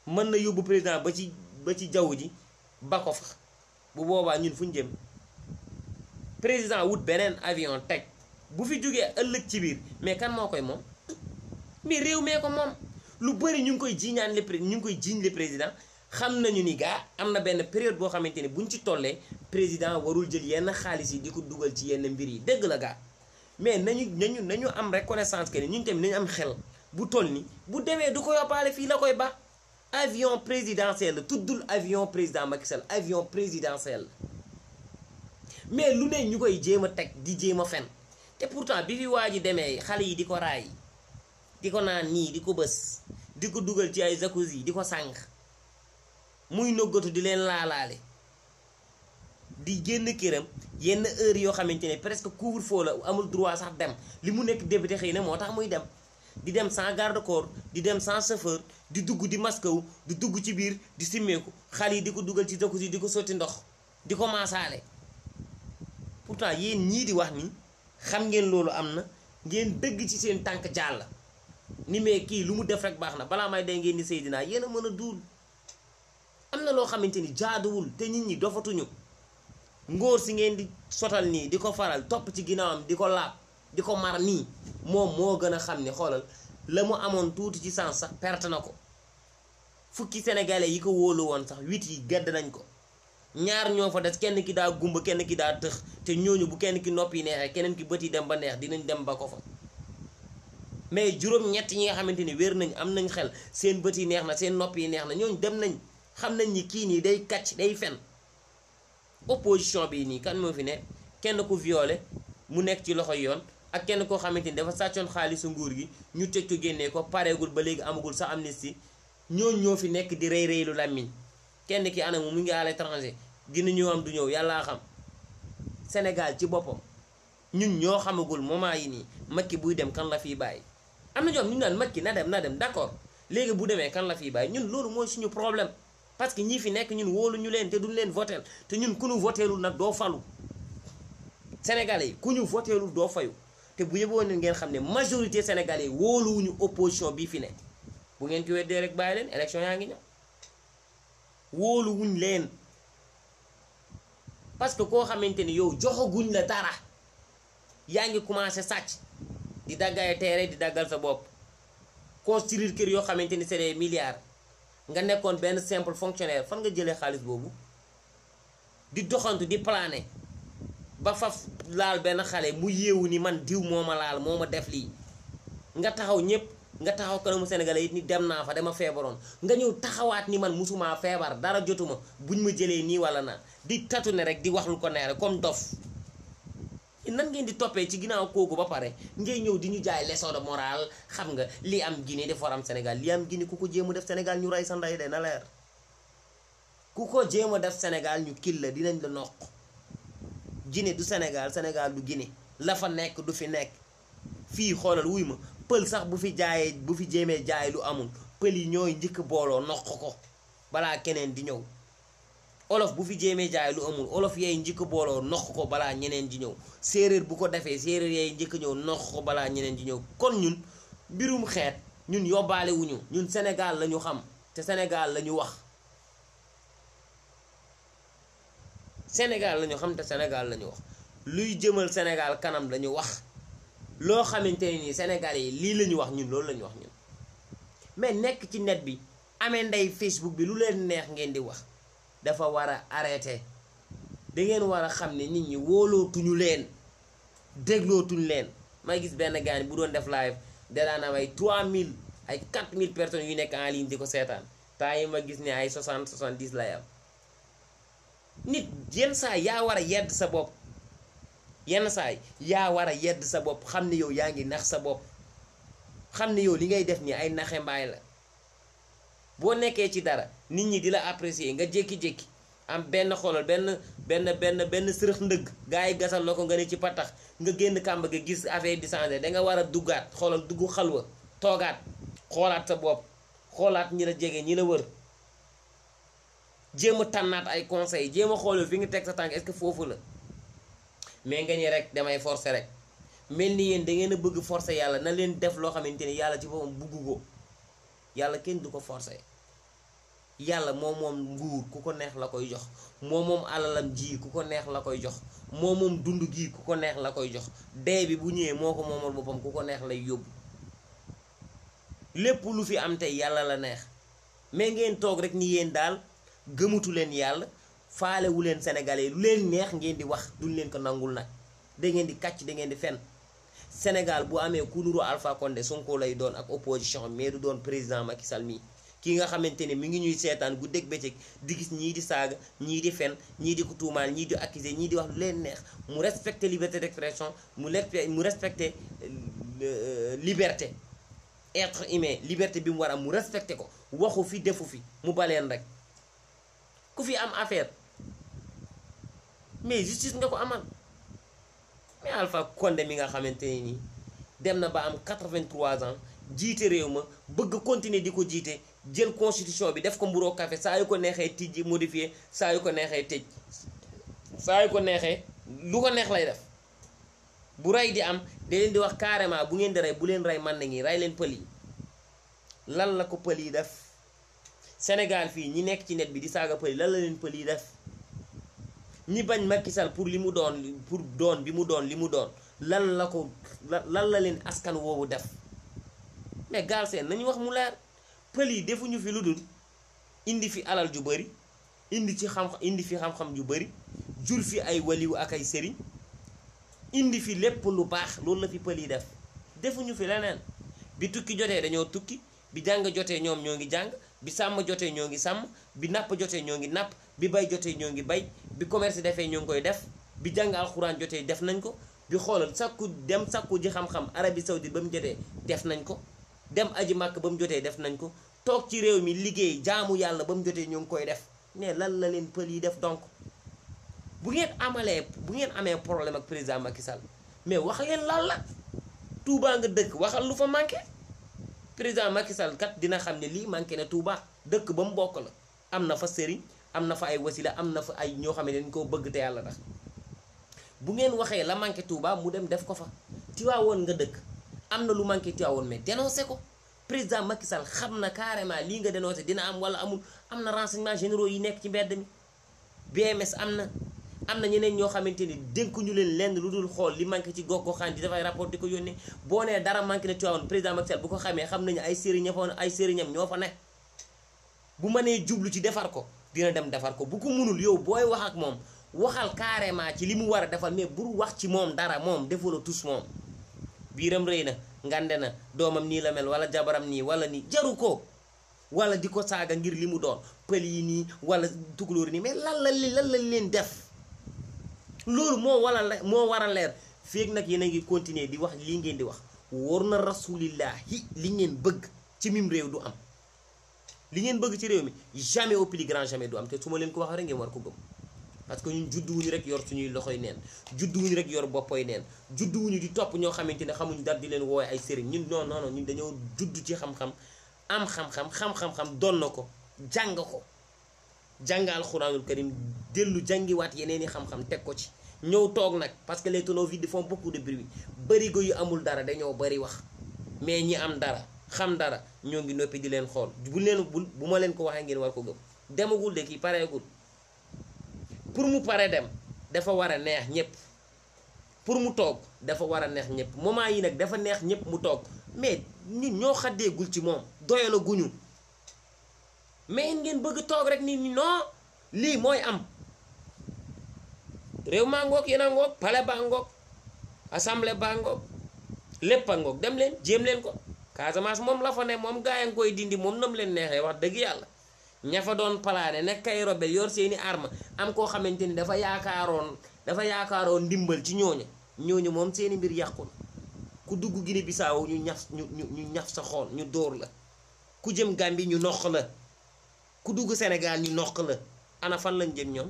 mën na yóbbu président ba ci jaww ji ba ko fa bu boobaa ñun fu ñu jëm président wut beneen avion teg bu fi jógee ëllëg ci biir mais kan moo koy moom mais réew mee ko moom lu bëri ñu ngi koy jiiñ le président xam nañu ni gaa am na benn période boo xamante ni buñ ci tollee président warul jël yenn xaalis yi di ko dugal ci yenn mbir yi dëgg la gaa mais nañu am reconnaissance que ni ñun tamit nañu am xel bu toll ni bu demee du ko yóbbaale fii la koy ba avion présidentiel la tuddul avion président Macky Sall avion présidentiel mais lu ne ñu koy jéem a teg di jéem a fen te pourtant bi fi waa ji demee xale yi di ko raay di ko naan nii di ko bës di ko dugal ci ay jacuzzi di ko sànq muy noggatu di leen laalaale di génn këram yenn heure yoo xamante ne presque couvre-feu la amul droit sax dem li mu nekk député xëy na moo tax muy dem di dem sans garde corps di dem sans chauffeur di dugg di masque wu di dugg ci biir di simmeeku xale yi di ko dugal ci jacuzzi di ko sotti ndox di ko maasaale. pourtant yéen ñii di wax ni xam ngeen loolu am na ngeen dëgg ci seen tànk jàll ni mais kii lu mu def rek baax na balaa may day ngeen di Seydina yéen a mën a duul. am na loo xamante ni jaaduwul te nit ñi dofatuñu ngóor si ngeen di sotal nii di ko faral topp ci ginnaawam di ko laab di ko mar nii moom moo gën a xam ni xoolal la mu amoon tuuti ci sens sax perte na ko. fukki sénégalais yi ko wóolu woon sax 8 yi gedd nañ ko, ñaar ñoo fa des, kenn ki daa gumba kenn ki daa tëx, te ñooñu bu kenn ki nopp yi neexee keneen ki bët yi dem ba neex dinañ dem ba ko fa. mais juróom-ñett ñi nga xamante ni wér nañ am nañ xel, seen bët yi neex na seen nopp yi neex na, ñooñu dem nañ xam nañ ni kii nii day kàcc day fen. opposition bi nii kan moo fi ne? kenn ku violé mu nekk ci loxo yoon, ak kenn koo xamante ni dafa sàccoon xaalisu nguur gi ñu tëj ko génnee ko, pareegul ba léegi amagul sa amnistie. ñooñu ñoo fi nekk di rey reylu làmmiñ. kenn ki anam mu ngi à l'étranger, dina ñëw am du ñëw yàllaa xam. Sénégal ci boppam ñun ñoo xamagul moment yi nii Macky buy dem kan la fiy bàyyi. am na ñoom ñu naan Macky na dem d'accord, léegi bu demee kan la fiy bàyyi. ñun loolu mooy suñu problème, parce que ñi fi nekk ñun wóolu ñu leen te duñ leen votel, te ñun ku ñu voteelul nag doo falu. Sénégalais yi ku ñu voteelul doo fayu, te bu yëboon ngeen xam ne majorité sénégalais yi wóoluwuñu opposition bii fi ne. bu ngeen ko weddee rek bàyyi leen, élection yaa ngi ñëw. wóoluwuñ leen parce que koo xamante ni yow joxaguñ la dara, yaa ngi commencé sàcc di daggay teere di daggal sa bopp, construire kër yoo xamante ni c'est des milliards, nga nekkoon benn simple fonctionnaire. fan nga jëlee xaalis boobu? di doxantu di planer ba faf laal benn xale mu yeewu ni man diw moo ma laal moo ma def lii, nga taxaw ñëpp nga taxaw kanamu Sénégalais it ni dem naa fa dama feebaroon, nga ñëw taxawaat ni man musuma feebar dara jotuma buñ ma jëlee nii wala naan, di tatu ne rek di wax lu ko neex rek comme dof. nan ngeen di toppee ci ginnaaw kooku ba pare ngay ñëw di ñu jaay leçon de morale? xam nga li am Guinée dafa war am Sénégal, li am Guinée ku ko jéem a def Sénégal ñu rey sa ndey de na leer. ku ko jéem a def Sénégal ñu kil la, dinañ la noq. Guinée du Sénégal, Sénégal du Guinée, la fa nekk du fi nekk. fii xoolal wuy ma, pël sax bu fi jaayee bu fi jéemee jaay lu amul, pël yi ñooy njëkk booloo noq ko balaa keneen di ñëw. olof bu fi jéemee jaay lu amul, olof yeey njëkk booloo noq ko balaa ñeneen di ñëw. séeréer bu ko defee séeréer yeey njëkk ñëw noq ko balaa ñeneen di ñëw. kon ñun mbirum xeet ñun yóbbaale wuñu, ñun Sénégal la ñu xam te Sénégal la ñu wax. Sénégal la ñu xam te Sénégal la ñu wax. luy jëmal Sénégal kanam la ñu wax. loo xamante ne nii Sénégalais yi lii la ñu wax ñun loolu la ñu wax ñun. mais nekk ci net bi amee ndey Facebook bi lu leen neex ngeen di wax dafa war a arrêter. da ngeen war a xam ne nit ñi wóolootuñu leen, déglootuñu leen. may gis benn gaañ bu doon def live da daan am ay 3000 ay 4000 personnes yu nekk en ligne di ko seetaan. temps yi ma gis ne ay 60 70 lay am. nit yenn saa yaa war a yedd sa bopp. yenn saay yaa war a yedd sa bopp, xam ne yow yaa ngi nax sa bopp, xam ne yow li ngay def nii ay naxe mbaay la. boo nekkee ci dara nit ñi di la apprécier, nga jékki-jékki am benn xoolal benn sërëx ndëgg gaa yi gasal la ko nga ne ci patax, nga génn kàmb ga gis affaire di changer. danga war a duggaat xoolal dugg xalwa, toogaat xoolaat sa bopp, xoolaat ñi la jege ñi la wër, jéem a tànnaat ay conseils, jéem a xoolal fi nga teg sa tànk est-ce que foofu la. mais nga ñi rek damay forcer rek, mel ni yéen da ngeen a bëgg forcer yàlla. na leen def loo xamante ni yàlla ci boppam buggu ko. yàlla kenn du ko forcer. yàlla moom nguur ku ko neex la koy jox, moom alalam ji ku ko neex la koy jox, moom dund gi ku ko neex la koy jox. dee bi bu ñëwee moo ko moomal boppam, ku ko neex lay yóbbu. lépp lu fi am tey yàlla la neex. mais ngeen toog rek ni yéen daal gëmatu leen yàlla, faalewu leen Sénégalais, lu leen neex ngeen di wax, duñ leen ko nangul nag. da ngeen di kàcc, da ngeen di fen. Sénégal bu amee ku nuru Alpha Condé Sonko lay doon ak opposition, mais du doon président Macky Sall mi. kii nga xamante ne mi ngi ñuy seetaan guddeeg bëccëg di gis ñii di saaga, ñii di fen, ñii di ko tuumaal, ñii di accuser, ñii di wax lu leen neex. mu respecter liberté d'expression, mu respecter liberté être humain, liberté bi mu war a mu respecter ko. waxu fi defu fi mu baleen rek. ku fi am affaire mais justice nga ko amal. mais Alpha Condé mi nga xamante ne nii dem na ba am 83 ans jiite réew ma bëgg continuer di ko jiite jël constitution bi def ko mburoo café saa yu ko neexee tijji modifié saa yu ko neexee tëj saa yu ko neexee lu ko neex lay def. bu rey di am da leen di wax carrément bu ngeen di rey bu leen rey man na ngi rey leen pël yi. lan la ko pël yi def Sénégal fii ñi nekk ci net bi di saaga pël yi lan la leen pël yi def ñi bañ Macky Sall pour li mu doon pour doon bi mu doon li mu doon lan la leen askan woowu def. mais Galsen nañu wax mu leer pël yi defuñu fi lu dul indi fi alal ju bari indi fi xam-xam ju bari jur fi ay waliw ak ay sëriñ indi fi lépp lu baax loolu la fi pël yi def defuñu fi leneen. bi tukki jotee dañoo tukki bi jàng jotee ñoom ñoo ngi jàng bi sàmm jotee ñoo ngi sàmm bi napp jotee ñoo ngi napp bi bay jotee ñoo ngi bay bi commerce defee ñoo ngi koy def bi jàng alxuraan jotee def nañ ko bi xoolal sakku ji xam-xam Arabie Saoudite ba mu jotee def nañ ko dem aji màkk ba mu jotee def nañ ko toog ci réew mi liggéey jaamu yàlla ba mu jotee ñoo ngi koy def mais lan la leen pël yi def. donc bu ngeen amee problème ak président Macky Sall mais wax leen lan la. Touba nga dëkk waxal lu fa manqué président Macky Sall kat dina xam ne lii manqué na Touba dëkk ba mu bokk la am na fa sëriñ am na fa ay wasila am na fa ay ñoo xam ne dañ koo bëgg te yàlla tax bu ngeen waxee la manqué Touba mu dem def ko fa. Tiwaawoon nga dëkk am na lu manqué Tiwaawoon mais dénoncé ko président Macky Sall xam na carrément lii nga dénoncé dina am wala amul am na renseignements généraux yi nekk ci mbedd mi BMS am na ñeneen ñoo xamante ni dénkuñu leen lenn lu dul xool li manqué ci gox-goxaan di dafay rapport di ko yónnee boo nee dara manqué na Tivaouane président Macky Sall bu ko xamee xam nañu ay sëriñam ñoo fa ne bu mënee jublu ci defar ko dina dem defar ko bu ko munul yow booy wax ak moom waxal carrément ci li mu war a defar mais bul wax ci moom dara moom defaloo tus moom biiram rëy na ngande na doomam nii la mel wala jabaram nii wala nii jaru ko wala di ko saaga ngir li mu doon pël yi nii wala tukulóor nii mais lan la leen def. loolu moo war a leer feeg nag yéen a ngi continuer di wax lii ngeen di wax wóor na rasulillahi li ngeen bëgg ci mim réew du am li ngeen bëgg ci réew mi jamais au plus grand jamais du am te su ma leen ko wax rek ngeen war ko gëm parce que ñun judduwuñu rek yor suñuy loxoy neen judduwuñu rek yor boppoy neen judduwuñu di topp ñoo xamante ne xamuñu dara di leen woowe ay sëriñ ñun non ñun dañoo judd ci xam-xam am xam-xam doon na ko jàng ko jàng alxuraanul karim dellu jàngiwaat yeneen i xam-xam teg ko ci ñëw toog nag parce que les tonneaux vides font beaucoup de bruit bërigo yu amul dara dañoo bari wax mais ñi am dara xam dara ñoo ngi noppi di leen xool bu ma leen ko waxee ngeen war ko gëm demagul de kii pareegul pour mu pare dem dafa war a neex ñëpp pour mu toog dafa war a neex ñëpp moment yi nag dafa neex ñëpp mu toog mais nit ñoo xaddeegul ci moom doyala guñu mais ngeen bëgg toog rek nit ñi non lii mooy am réew maa ngoog yéen a ngoog palais baa ngoog assemblée baa ngoog lépp a ngoog dem leen jéem leen ko Casamance moom la fa ne moom gaa yi nga koy dindi moom nam leen neexee wax dëgg yàlla ña fa doon palaane nekk ay rebelle yor seeni arme am koo xamante ni dafa yaakaaroon ndimbal ci ñooñu moom seeni mbir yàqu na ku dugg Guinée Bissau ñu ñaf sa xool ñu dóor la ku jëm Gambie ñu noq la ku dugg Sénégal ñu noq la ana fan lañ jëm ñoom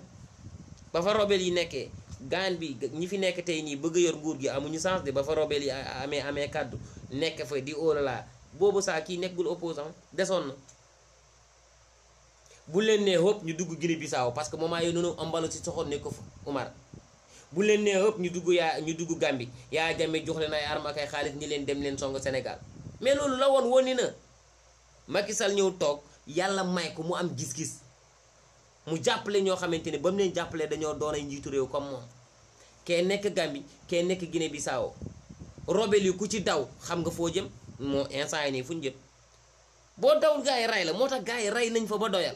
ba fa rebelle yi nekkee gaan bi ñi fi nekk tey nii bëgg yor nguur gi amuñu sens de ba fa rebelle yi amee kàddu nekk fa di olala boobu saa kii nekkul opposant desoon na bu leen nee hëpp ñu dugg Guinée Bissau parce que moment yooyu noonu ambalo ci soxoon ne ko fa Umar bu leen nee hëpp ñu dugg Gambie yaa jame jox leen ay arme ak ay xaalis ni leen dem leen song Sénégal mais loolu la woon woni na Macky Sall ñëw toog yàlla may ko mu am gis-gis mu jàppale ñoo xamante ne ba mu leen jàppalee dañoo doon ay njiitu réew comme moom kee nekk Gambie kee nekk Guinée Bissau rebelle yi ku ci daw xam nga foo jëm moo instant yi nii fu ñu jëm boo dawul gars yi rey la moo tax gars yi rey nañ fa ba doyal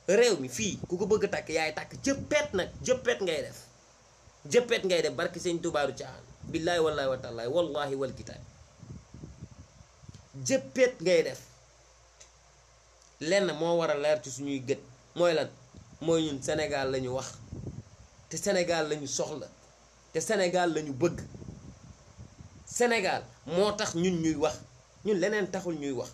réew mi fii ku ko bëgg takk yaay takk jëppet nag jëppet ngay def barki sëñ tubaaru caaxaan billaahi wallaahi wa taalaa wallaahi wal kitaab jëppet ngay def lenn moo war a leer ci suñuy gët mooy lan mooy ñun Sénégal lañu wax te Sénégal lañu soxla te Sénégal lañu bëgg Sénégal moo tax ñun ñuy wax ñun leneen taxul ñuy wax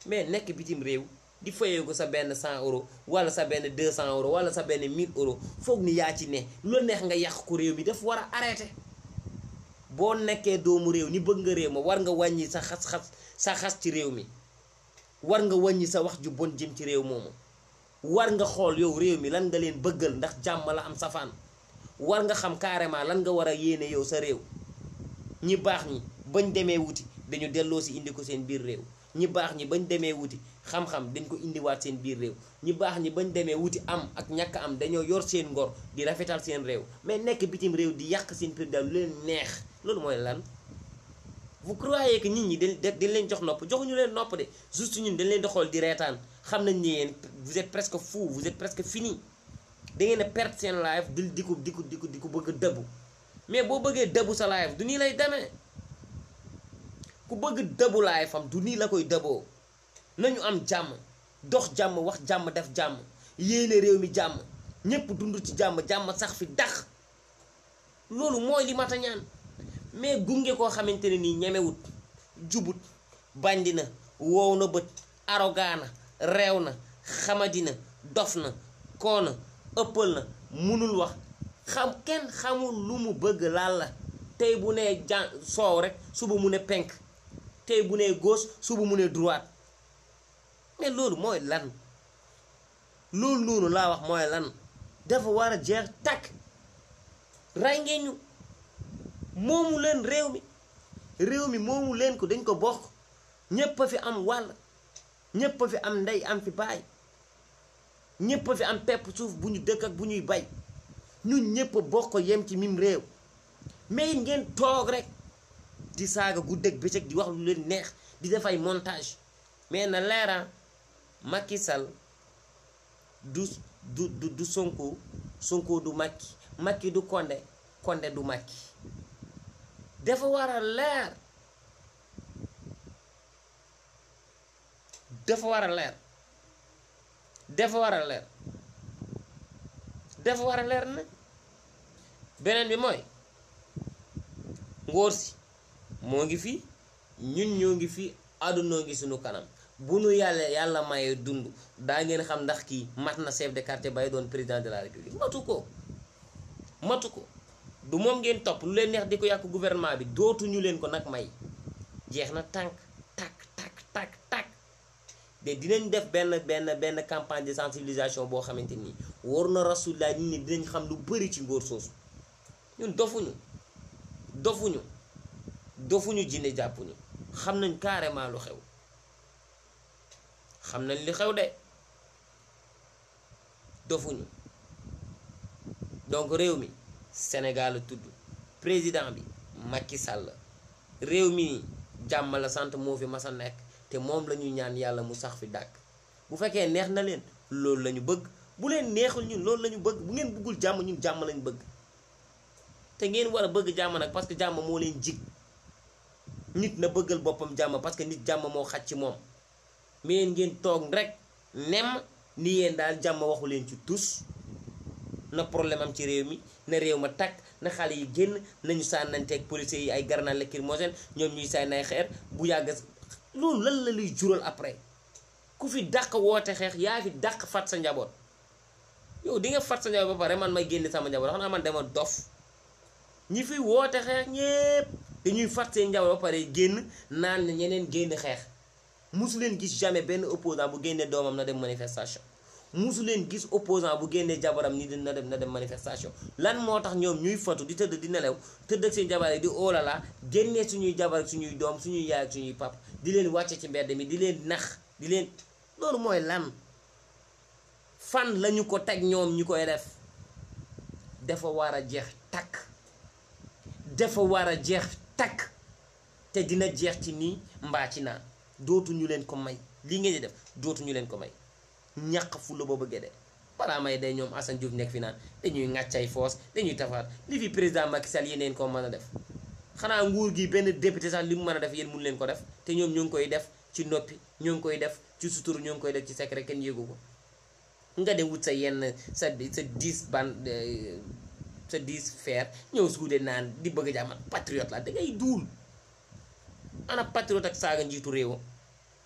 mais nekk bitim réew di fayee ko sa benn 100 euros wala sa benn 200 euros wala sa benn 1000 euros foog ni yaa ci ne lu neex nga yàq ko réew mi daf war a arrêté boo nekkee doomu réew ni bëgg nga réew ma war nga wàññi sa xas ci réew mi war nga wàññi sa wax ju bon jëm ci réew moomu war nga xool yow réew mi lan nga leen bëggal ndax jàmm la am safaan war nga xam carrément lan nga war a yéene yow sa réew ñi baax ñi bañ demee wuti dañu delloo si indi ko seen biir réew ñi baax ñi bañ demee wuti xam-xam dañ ko indiwaat seen biir réew ñi baax ñi bañ demee wuti am ak ñàkk am dañoo yor seen ngor di rafetal seen réew mais nekk bitim réew di yàq seen président lu leen neex loolu mooy lan. vous croyez que nit ñi dañ leen jox nopp joxuñu leen nopp de juste ñun dañ leen di xool di reetaan xam nañ ni yéen vous êtes presque fou vous êtes presque fini da ngeen a perdre seen life di ko bëgg a dëbbu mais boo bëggee dëbbu sa life du nii lay demee ku bëgg dëbbu life am du nii la koy dëbboo. nañu am jàmm dox jàmm wax jàmm def jàmm yéene réew mi jàmm ñépp dund ci jàmm sax fi dax loolu mooy li mat a ñaan mais gunge koo xamante ne nii ñemewut jubut bandi na wow na bët arogaana reew na xamadina dof na koona ëppal na munul wax kenn xamul lu mu bëgg laal la tey bu nee soow rek suba mu ne penk tey bu nee gauche suba mu ne droite mais loolu mooy lan loolu noonu laa wax mooy lan dafa war a jeex takk ray ngeen ñu moomu leen réew mi moomu leen ko dañ ko bokk ñépp a fi am wàll ñépp a fi am ndey am fi baay ñépp a fi am pepp suuf bu ñu dëkk ak bu ñuy bay ñun ñépp a bokk yem ci mim réew mais it ngeen toog rek di saaga guddeeg bëccëg di wax lu leen neex di def ay montage mais na leera Macky Sall du Sonko du Macky du Condé du Macky dafa war a leer dafa war a leer nag beneen bi mooy ngóor si moo ngi fi ñun ñoo ngi fi àddunoo ngi sunu kanam bu nu yàlla mayee dund daa ngeen xam ndax kii mat na chef de quartier bay doon président de la république matu ko du moom ngeen topp lu leen neex di ko yàq gouvernement bi dootuñu leen ko nag may jeex na tànk tak de dinañ def benn campagne de sensibilisation boo xamante nii war na rasulillah nit ñi dinañ xam lu bëri ci ngóor soosu ñun dofuñu jinne jàppuñu xam nañ carrément lu xew xam nañ li xew de dofuñu donc réew mi Sénégal la tudd président bi Macky Sall réew mi jàmm la sant moo fi mas a nekk te moom la ñuy ñaan yàlla mu sax fi dàkk bu fekkee neex na leen loolu la ñu bëgg bu leen neexul ñun loolu la ñu bëgg bu ngeen bëggul jàmm ñun jàmm lañu bëgg te ngeen war a bëgg jàmm nag parce que jàmm moo leen jig nit na bëggal boppam jàmm parce que nit jàmm moo xaj ci moom mais ngeen toog rek nem ni yéen daal jàmm waxu leen ci tus na problème am ci réew mi na réew ma takk na xale yi génn nañu sànnanteeg policiers yi ay grenades lacrymogènes ñoom ñuy sànni ay xeer bu yàgg loolu lan la luy jural après ku fi dàq woote xeex yaa fi dàq fat sa njaboot yow di nga fat sa njaboot ba pare man may génne sama njaboot xam naa man dama dof ñi fi woote xeex ñépp dañuy fat seen njaboot ba pare génn naan na ñeneen génn xeex musu leen gis jamais benn opposant bu génnee doomam na dem manifestation musu leen gis opposant bu génnee jabaram ni na dem manifestation lan moo tax ñoom ñuy fatu di tëdd di nelaw tëdd ak seen jabar yi di oolala génnee suñuy jabar ak suñuy doom suñuy yaay ak suñuy pap di leen wàcce ci mbedd mi di leen nax di leen loolu mooy lan fan lañu ko teg ñoom ñu koy def dafa war a jeex takk te dina jeex ci nii mbaa ci naa dootuñu leen ko may li ngeen di def dootuñu leen ko may ñàq fu la boo bëggee de balaa may day ñoom Assane Diouf nekk fi naan dañuy ŋàccay foos dañuy tafaat li fi président Macky Sall yeneen ko mën a def xanaa nguur gi benn député sax li mu mën a def yéen mun leen ko def te ñoom ñoo ngi koy def ci noppi ñoo ngi koy def ci suturu ñoo ngi koy def ci secret kenn yéegu ko nga dem wut sa yenn sa 10 fer ñëw suude naan di bëgg a jàmmat patriote la da ngay duul ana patriote ak saaga njiitu réew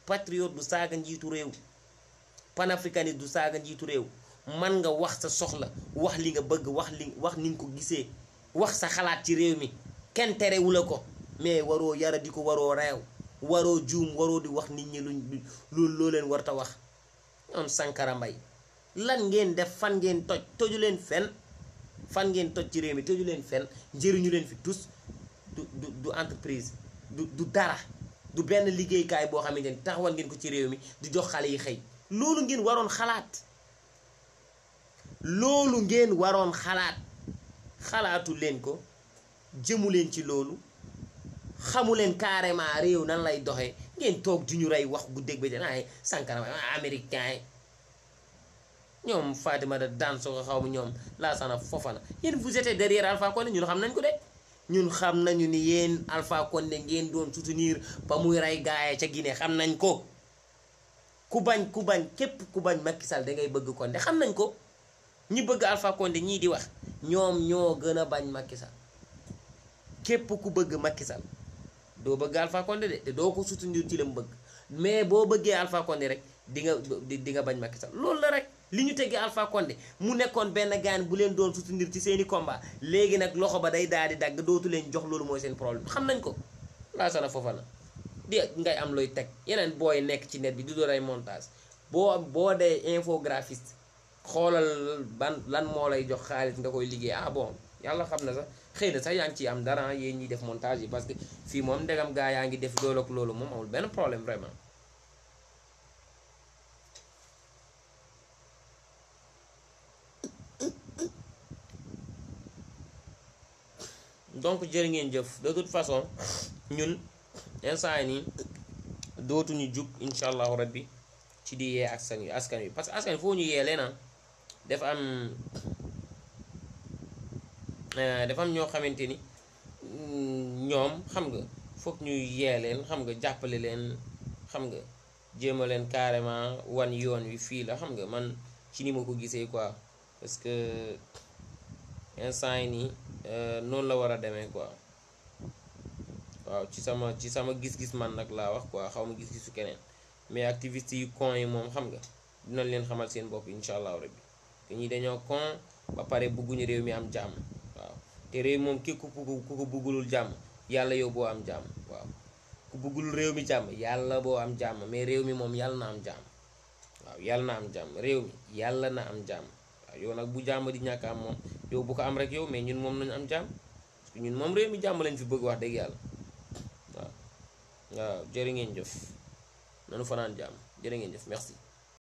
patriote du saaga njiitu réew panafricaniste du saaga njiitu réew man nga wax sa soxla wax li nga bëgg wax ni nga ko gisee wax sa xalaat ci réew mi kenn terewu la ko, mais waroo yara di ko, waroo reew, waroo juum, waroo di wax nit ñi loo leen war ta wax. ñoom Sankara Mbaye lan ngeen def, fan ngeen toju leen fen, fan ngeen toj ci réew mi, toju leen fen, njëriñu leen fi tous, du entreprise, du dara, du benn liggéeykaay boo xamante ni taxawal ngeen ko ci réew mi di jox xale yi xëy. loolu ngeen waroon xalaat, loolu ngeen waroon xalaat, xalaatu leen ko, jëmu leen ci loolu, xamu leen carrément réew nan lay doxee, ngeen toog di ñu rey wax guddeeg ba ay Sankara américain ñoom Fatimata Danso xaw ma ñoom Lassana Fofana. Yéen vous êtes derrière Alpha Condé, ñun xam nañ ko de, ñun xam nañu ni yéen Alpha Condé ngeen doon soutenir ba muy rey gaay ca Guinée, xam nañ ko. ku bañ képp ku bañ Macky Sall da ngay bëgg Condé, xam nañ ko. ñi bëgg Alpha Condé ñii di wax ñoom ñoo gën a bañ Macky Sall. képp ku bëgg Macky Sall doo bëgg Alpha Condé de, te doo ko soutenir ci la mu bëgg, mais boo bëggee Alpha Condé rek di nga bañ Macky Sall. loolu la rek li ñu teggee Alpha Condé mu nekkoon benn gaan bu leen doon soutenir ci seeni combat, léegi nag loxo ba day daal di dagg, dootu leen jox, loolu mooy seen problème, xam nañ ko. Lassana Fofana di ngay am looy teg, yeneen booy nekk ci net bi di door ay montage, boo dee infographiste xoolal lan moo lay jox xaalis nga koy liggéey. Bon yàlla xam na sax xëy na sax yaa ngi ciy am dara yéen ñiy def montage yi, parce que fii moom ndegam gaa yaa ngi def loolu ak loolu moom amul benn problème vraiment. donc jërë ngeen jëf. De toute façon ñun instant yi nii dootuñu jug incha allahu rabbi ci di yee askan wi parce que askan wi foo ñu yee leen dafa am ñoo xamante ni ñoom xam nga foog ñu yee leen, xam nga jàppale leen, xam nga jéema leen carrément wan yoon wi fii la, xam nga man ci ni ma ko gisee quoi, parce que instant yi nii noonu la war a demee quoi. waaw ci sama gis-gis man nag laa wax quoi, xaw ma gis-gisu keneen, mais activiste yu con yi moom xam nga dinañ leen xamal seen bopp incha allahu rabbi te ñi dañoo con ba pare bëgguñu réew mi am jàmm. waaw te réew moom ku ko bëggulul jàmm yàlla yow boo am jàmm. waaw ku bëggul réew mi jàmm yàlla boo am jàmm, mais réew mi moom yàlla na am jàmm. waaw yàlla na am jàmm, réew mi yàlla na am jàmm. waaw yow nag bu jàmm di ñàkk am moom yow bu ko am rek yow, mais ñun moom nañu am jàmm, parce que ñun moom réew mi jàmm lañ fi bëgg wax dëgg yàlla. waaw jërë ngeen jëf, nanu fanaan jàmm, jërë ngeen jëf, merci.